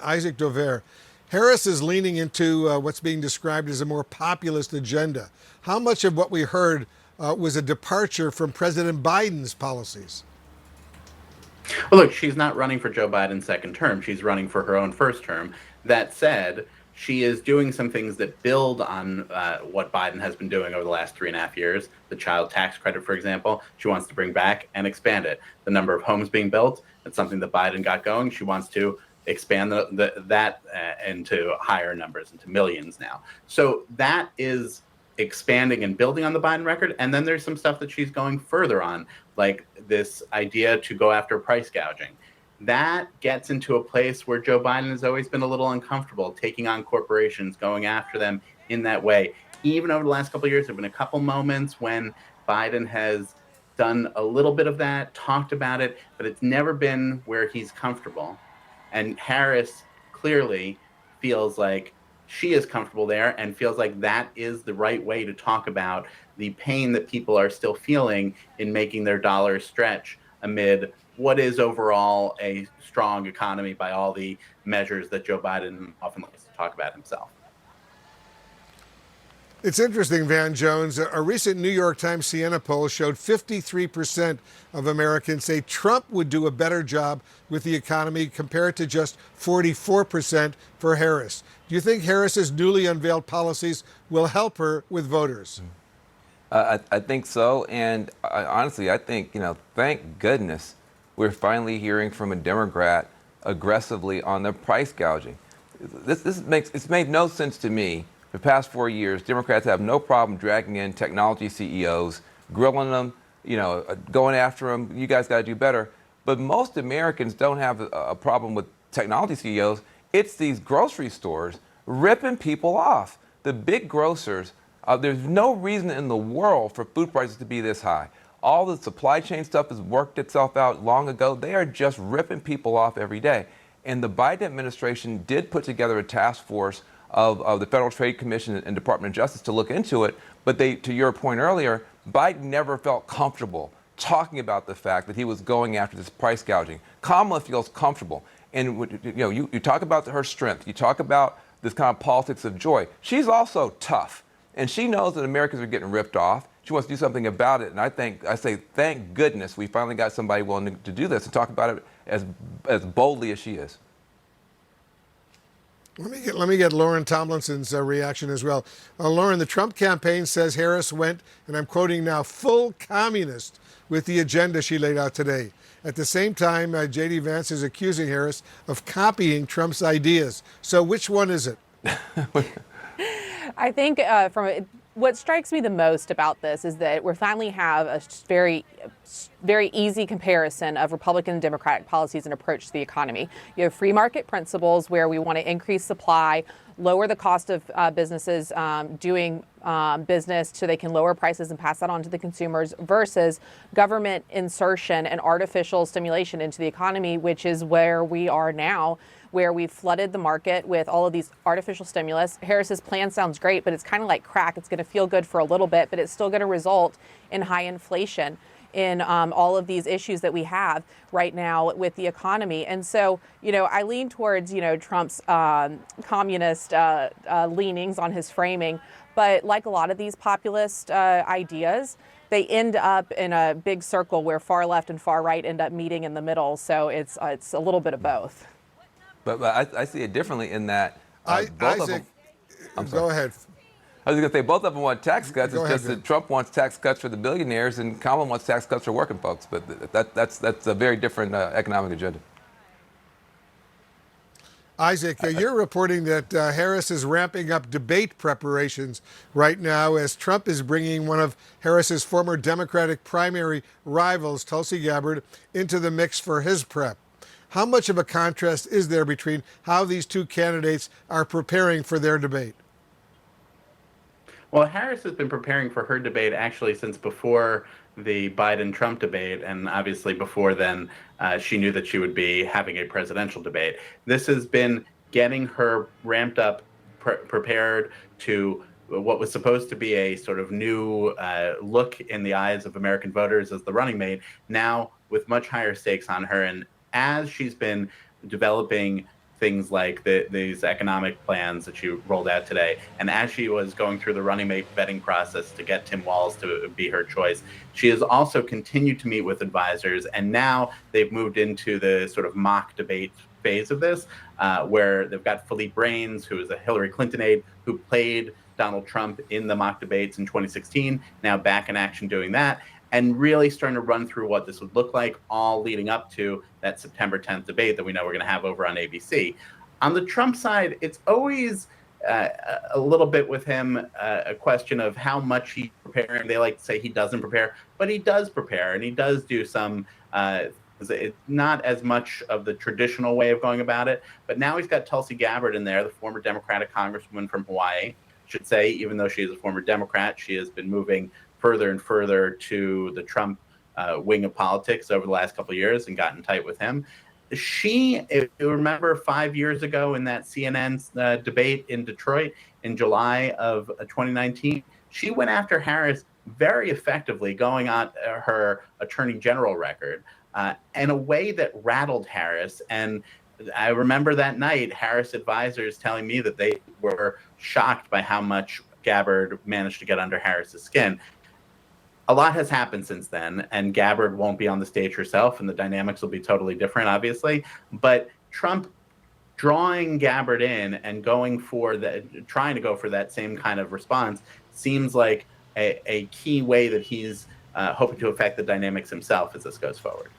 Isaac Dover. Harris is leaning into what's being described as a more populist agenda. How much of what we heard was a departure from President Biden's policies? Well, look, she's not running for Joe Biden's second term. She's running for her own first term. That said, she is doing some things that build on what Biden has been doing over the last 3.5 years. The child tax credit, for example, she wants to bring back and expand it. The number of homes being built, that's something that Biden got going. She wants to expand that into higher numbers, into millions now. So that is expanding and building on the Biden record. And then there's some stuff that she's going further on, like this idea to go after price gouging. That gets into a place where Joe Biden has always been a little uncomfortable taking on corporations, going after them in that way. Even over the last couple of years, there have been a couple moments when Biden has done a little bit of that, talked about it, but it's never been where he's comfortable. And Harris clearly feels like she is comfortable there and feels like that is the right way to talk about the pain that people are still feeling in making their dollars stretch amid what is overall a strong economy by all the measures that Joe Biden often likes to talk about himself. It's interesting, Van Jones. A recent New York Times Siena poll showed 53% of Americans say Trump would do a better job with the economy compared to just 44% for Harris. Do you think Harris's newly unveiled policies will help her with voters? I think so. And honestly, I think, thank goodness we're finally hearing from a Democrat aggressively on the price gouging. It's made no sense to me. For the past 4 years, Democrats have no problem dragging in technology CEOs, grilling them, going after them. You guys got to do better. But most Americans don't have a problem with technology CEOs. It's these grocery stores ripping people off. The big grocers, there's no reason in the world for food prices to be this high. All the supply chain stuff has worked itself out long ago. They are just ripping people off every day. And the Biden administration did put together a task force of the Federal Trade Commission and Department of Justice to look into it. But to your point earlier, Biden never felt comfortable talking about the fact that he was going after this price gouging. Kamala feels comfortable. And you talk about her strength. You talk about this kind of politics of joy. She's also tough. And she knows that Americans are getting ripped off. She wants to do something about it. And I say, thank goodness we finally got somebody willing to do this and talk about it as boldly as she is. Let me get Lauren Tomlinson's reaction as well. Lauren, the Trump campaign says Harris went, and I'm quoting now, full communist with the agenda she laid out today. At the same time, J.D. Vance is accusing Harris of copying Trump's ideas. So which one is it? I think what strikes me the most about this is that we finally have a very easy comparison of Republican and Democratic policies and approach to the economy. You have free market principles where we want to increase supply, lower the cost of businesses doing business so they can lower prices and pass that on to the consumers, versus government insertion and artificial stimulation into the economy, which is where we are now, where we've flooded the market with all of these artificial stimulus. Harris's plan sounds great, but it's kind of like crack. It's going to feel good for a little bit, but it's still going to result in high inflation in all of these issues that we have right now with the economy. And so, I lean towards, Trump's communist leanings on his framing. But like a lot of these populist ideas, they end up in a big circle where far left and far right end up meeting in the middle. So it's a little bit of both. But I see it differently in that both Isaac, of them. Go ahead. I was going to say both of them want tax cuts. It's just that Trump wants tax cuts for the billionaires and Kamala wants tax cuts for working folks. But that's a very different economic agenda. Isaac, you're reporting that Harris is ramping up debate preparations right now as Trump is bringing one of Harris's former Democratic primary rivals, Tulsi Gabbard, into the mix for his prep. How much of a contrast is there between how these two candidates are preparing for their debate? Well, Harris has been preparing for her debate actually since before the Biden-Trump debate, and obviously before then, she knew that she would be having a presidential debate. This has been getting her ramped up, prepared to what was supposed to be a sort of new look in the eyes of American voters as the running mate, now with much higher stakes on her. And as she's been developing things like these economic plans that she rolled out today. And as she was going through the running mate vetting process to get Tim Walz to be her choice, she has also continued to meet with advisors. And now they've moved into the sort of mock debate phase of this, where they've got Philippe Brains, who is a Hillary Clinton aide, who played Donald Trump in the mock debates in 2016, now back in action doing that, and really starting to run through what this would look like, all leading up to that September 10th debate that we know we're going to have over on ABC. On the Trump side, it's always a little bit with him a question of how much he's preparing. They like to say he doesn't prepare, but he does prepare, and he does do some it's not as much of the traditional way of going about it, but now he's got Tulsi Gabbard in there, the former Democratic congresswoman from Hawaii. Should say, even though she is a former Democrat, she has been moving further and further to the Trump wing of politics over the last couple of years and gotten tight with him. She, if you remember 5 years ago in that CNN debate in Detroit in July of 2019, she went after Harris very effectively, going on her attorney general record in a way that rattled Harris. And I remember that night, Harris advisors telling me that they were shocked by how much Gabbard managed to get under Harris's skin. A lot has happened since then, and Gabbard won't be on the stage herself, and the dynamics will be totally different, obviously. But Trump drawing Gabbard in and trying to go for that same kind of response seems like a key way that he's hoping to affect the dynamics himself as this goes forward.